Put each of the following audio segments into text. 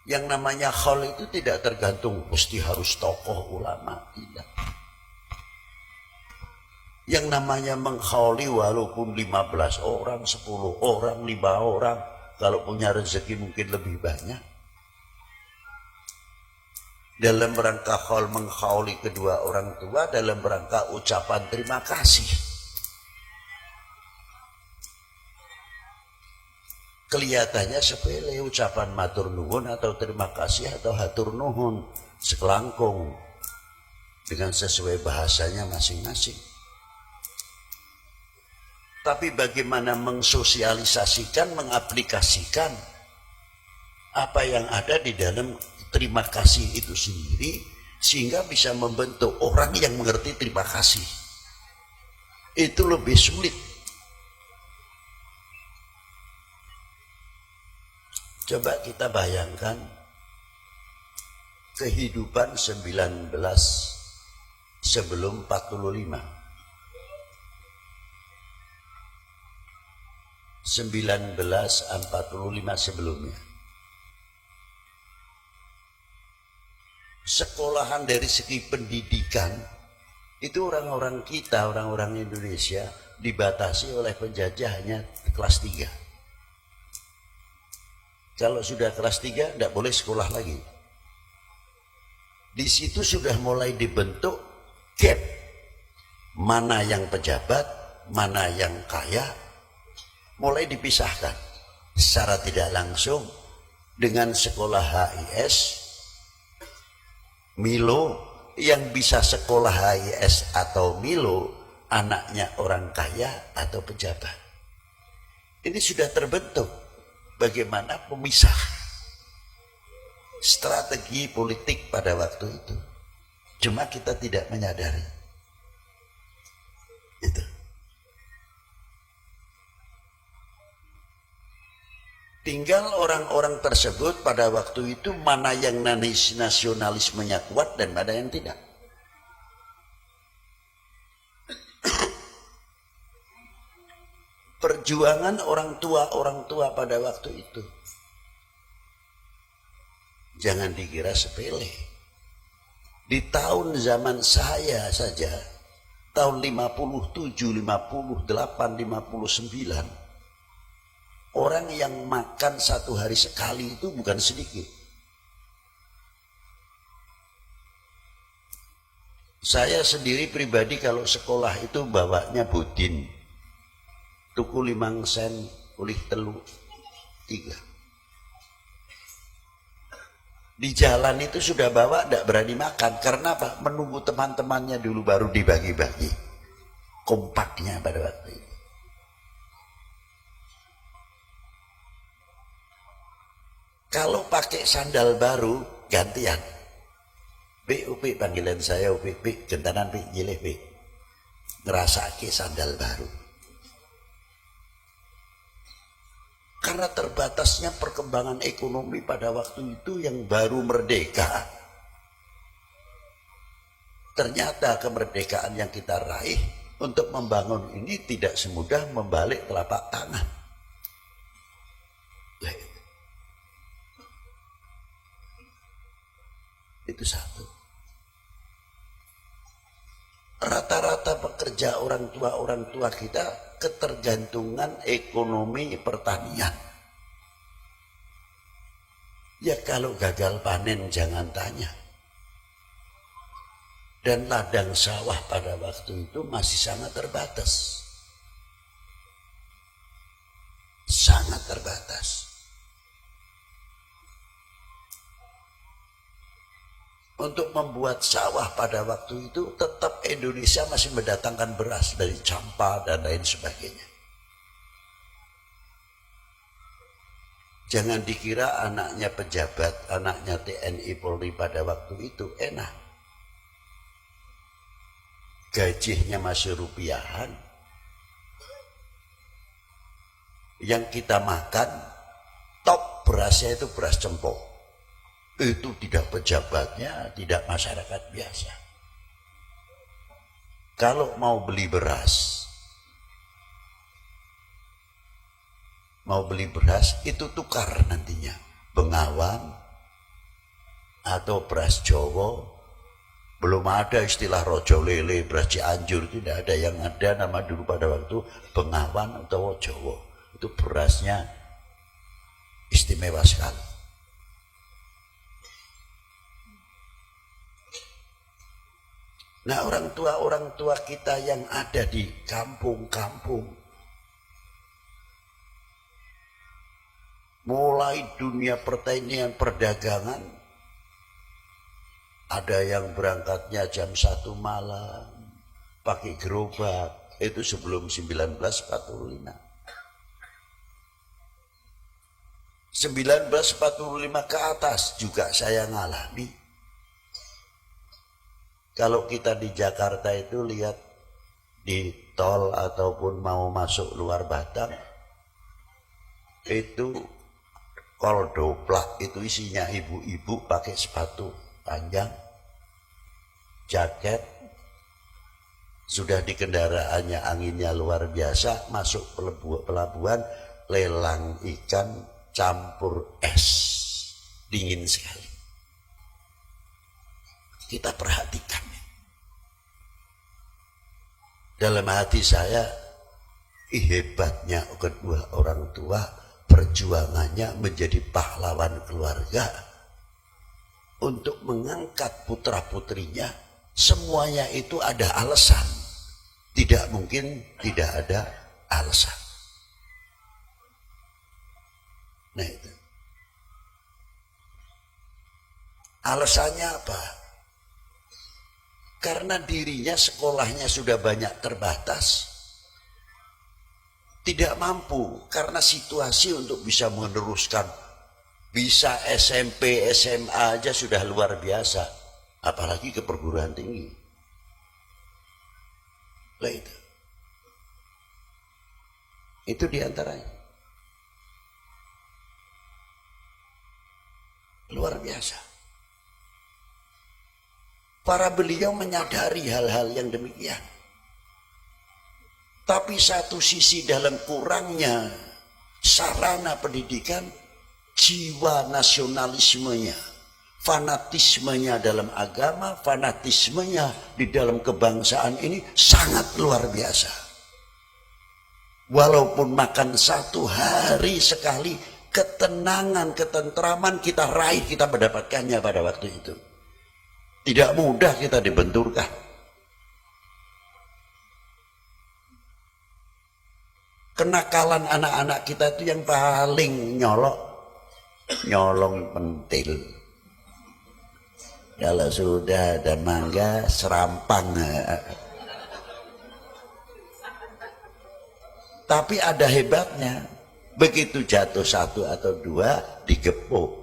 Yang namanya khaul itu tidak tergantung mesti harus tokoh ulama, tidak. Yang namanya mengkhauli walaupun 15 orang, 10 orang, 5 orang, kalau punya rezeki mungkin lebih banyak. Dalam rangka khaul mengkhauli kedua orang tua, dalam rangka ucapan terima kasih. Kelihatannya sepele ucapan matur nuwun atau terima kasih atau hatur nuhun, sekelangkung dengan sesuai bahasanya masing-masing. Tapi bagaimana mengsosialisasikan, mengaplikasikan apa yang ada di dalam terima kasih itu sendiri sehingga bisa membentuk orang yang mengerti terima kasih. Itu lebih sulit. Coba kita bayangkan kehidupan 19 sebelum 45. 1945 sebelumnya. Sekolahan dari segi pendidikan itu orang-orang kita, orang-orang Indonesia dibatasi oleh penjajah hanya kelas 3. Kalau sudah kelas 3 tidak boleh sekolah lagi. Di situ sudah mulai dibentuk gap. Mana yang pejabat, mana yang kaya, mulai dipisahkan secara tidak langsung dengan sekolah HIS, Milo, yang bisa sekolah HIS atau Milo, anaknya orang kaya atau pejabat. Ini sudah terbentuk. Bagaimana pemisah strategi politik pada waktu itu. Cuma kita tidak menyadari. Itu. Tinggal orang-orang tersebut pada waktu itu mana yang nasionalismenya kuat dan mana yang tidak. Perjuangan orang tua pada waktu itu jangan dikira sepele. Di tahun zaman saya saja, tahun 57, 58, 59, orang yang makan satu hari sekali itu bukan sedikit. Saya sendiri pribadi kalau sekolah itu bawanya budin. Tuku 5 sen, ulih telu 3. Di jalan itu sudah bawa, tidak berani makan. Karena apa? Menunggu teman-temannya dulu baru dibagi-bagi. Kompaknya pada waktu itu. Kalau pakai sandal baru, gantian. Upi panggilan saya, Upi, gentanan jilih, ngerasake sandal baru. Karena terbatasnya perkembangan ekonomi pada waktu itu yang baru merdeka. Ternyata kemerdekaan yang kita raih untuk membangun ini tidak semudah membalik telapak tangan. Itu satu. Rata-rata pekerja orang tua kita ketergantungan ekonomi pertanian. Ya kalau gagal panen jangan tanya. Dan ladang sawah pada waktu itu masih sangat terbatas. Sangat terbatas. Untuk membuat sawah pada waktu itu tetap Indonesia masih mendatangkan beras dari Campa dan lain sebagainya. Jangan dikira anaknya pejabat, anaknya TNI Polri pada waktu itu enak. Gajinya masih rupiahan. Yang kita makan top berasnya itu beras cempok. Itu tidak pejabatnya, tidak masyarakat biasa. Kalau mau beli beras itu tukar nantinya. Bengawan atau beras Jawa. Belum ada istilah rojo lele, beras Cianjur, tidak ada. Yang ada nama dulu pada waktu Bengawan atau Jawa. Itu berasnya istimewa sekali. Nah, orang tua kita yang ada di kampung-kampung, mulai dunia pertanian, perdagangan, ada yang berangkatnya jam 1 malam, pakai gerobak, itu sebelum 1945. 1945 ke atas juga saya ngalami. Kalau kita di Jakarta itu lihat di tol ataupun mau masuk luar Batang, itu koldoplak itu isinya ibu-ibu pakai sepatu panjang, jaket, sudah di kendaraannya anginnya luar biasa, masuk pelabuhan, lelang ikan campur es, dingin sekali. Kita perhatikan. Dalam hati saya, hebatnya kedua orang tua, perjuangannya menjadi pahlawan keluarga untuk mengangkat putra-putrinya. Semuanya itu ada alasan. Tidak mungkin tidak ada alasan. Nah itu. Alasannya apa? Karena dirinya sekolahnya sudah banyak terbatas, tidak mampu karena situasi untuk bisa meneruskan, bisa SMP, SMA aja sudah luar biasa, apalagi ke perguruan tinggi. Lah itu diantaranya. Luar biasa. Para beliau menyadari hal-hal yang demikian. Tapi satu sisi dalam kurangnya sarana pendidikan, jiwa nasionalismenya, fanatismenya dalam agama, fanatismenya di dalam kebangsaan ini sangat luar biasa. Walaupun makan 1 hari sekali, ketenangan, ketentraman kita raih, kita mendapatkannya pada waktu itu. Tidak mudah kita dibenturkan. Kenakalan anak-anak kita itu yang paling nyolong pentil. Kalau sudah ada mangga, serampang. Tapi ada hebatnya. Begitu jatuh 1 atau 2, digepuk.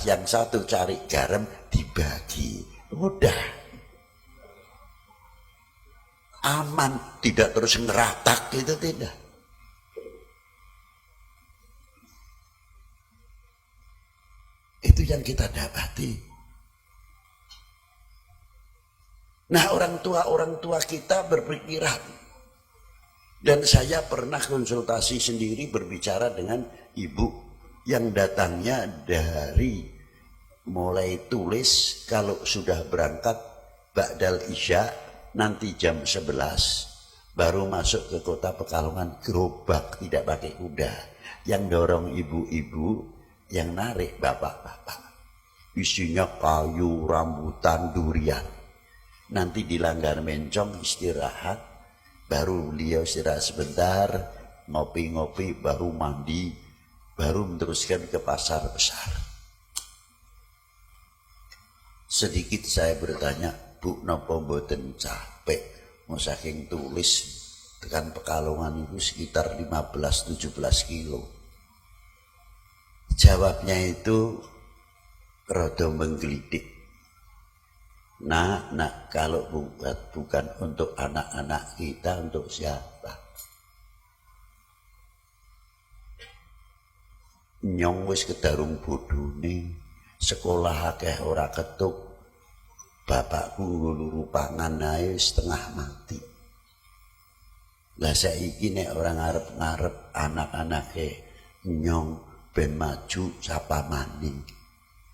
Yang satu cari garam, dibagi. Mudah. Aman, tidak terus ngeratak, itu tidak. Itu yang kita dapati. Nah, orang tua kita berpikiran. Dan saya pernah konsultasi sendiri berbicara dengan ibu yang datangnya dari mulai tulis kalau sudah berangkat ba'dal isya nanti jam 11 baru masuk ke kota Pekalongan, gerobak tidak pakai kuda, yang dorong ibu-ibu, yang narik bapak-bapak, isinya kayu, rambutan, durian. Nanti di Langgar Mencong istirahat, baru beliau istirahat sebentar, ngopi-ngopi, baru mandi, baru meneruskan ke pasar besar. Sedikit saya bertanya, Bu, napa mboten capek? Mau saking tulis tekan Pekalongan itu sekitar 15-17 kilo. Jawabnya itu rada menggelitik. Nak, kalau bukan untuk anak-anak kita, untuk siapa? Nyong wis kedarung bodhone, sekolah akeh ora ketuk, bapakku nguluru pangan ae setengah mati. Lah saiki nek ora ngarep-ngarep anak-anake nyong ben maju sapa maning.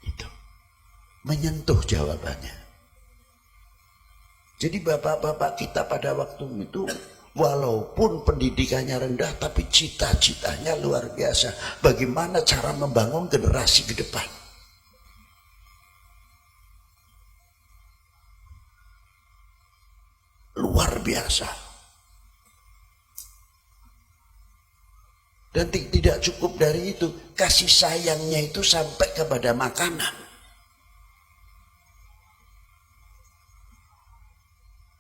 Itu. menyentuh jawabannya. Jadi bapak-bapak kita pada waktu itu walaupun pendidikannya rendah tapi cita-citanya luar biasa. Bagaimana cara membangun generasi ke depan. Luar biasa. Dan tidak cukup dari itu, kasih sayangnya itu sampai kepada makanan.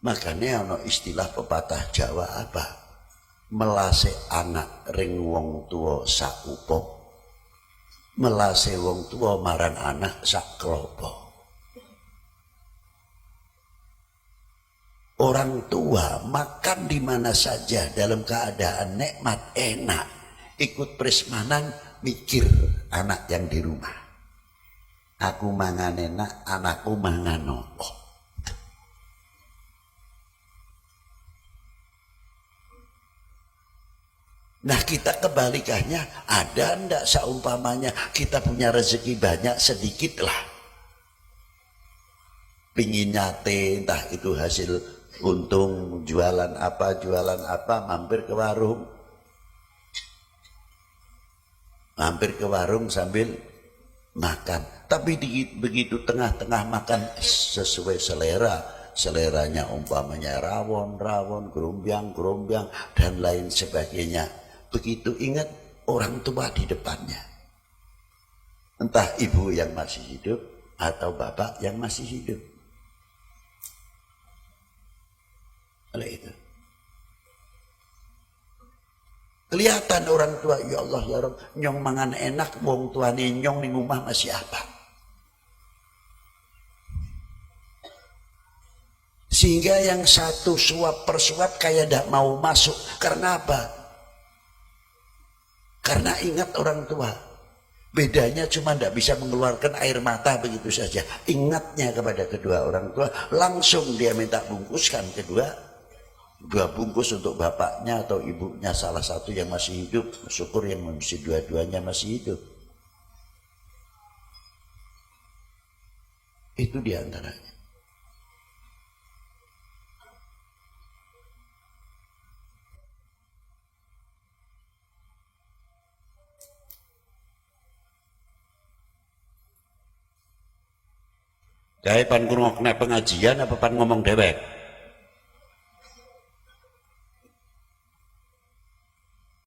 Makanya ono istilah pepatah Jawa apa? Melase anak ring wong tua sak upo, melase wong tua marang anak sak klopo. Orang tua makan di mana saja dalam keadaan nikmat enak, ikut prasmanan mikir anak yang di rumah. Aku mangan enak, anakku mangan opo. Nah kita kebalikannya, ada ndak seumpamanya kita punya rezeki banyak sedikit lah. Pingin nyate entah itu hasil untung jualan apa mampir ke warung. Mampir ke warung sambil makan. Tapi begitu tengah-tengah makan sesuai seleranya umpamanya rawon, gerombyang, dan lain sebagainya. Begitu ingat orang tua di depannya. Entah ibu yang masih hidup atau bapak yang masih hidup. Oleh itu. Kelihatan orang tua, ya Allah ya Rabb, nyong mangan enak, wong tuane nyong ning omah masih apa. Sehingga yang satu suap per suap kayak tidak mau masuk. Karena apa? Karena ingat orang tua. Bedanya cuma tidak bisa mengeluarkan air mata begitu saja. Ingatnya kepada kedua orang tua, langsung dia minta bungkuskan dua bungkus untuk bapaknya atau ibunya salah satu yang masih hidup. Syukur yang masih dua-duanya masih hidup. Itu diantaranya. Kayak pan ngrungokne pengajian apa pan ngomong dewek?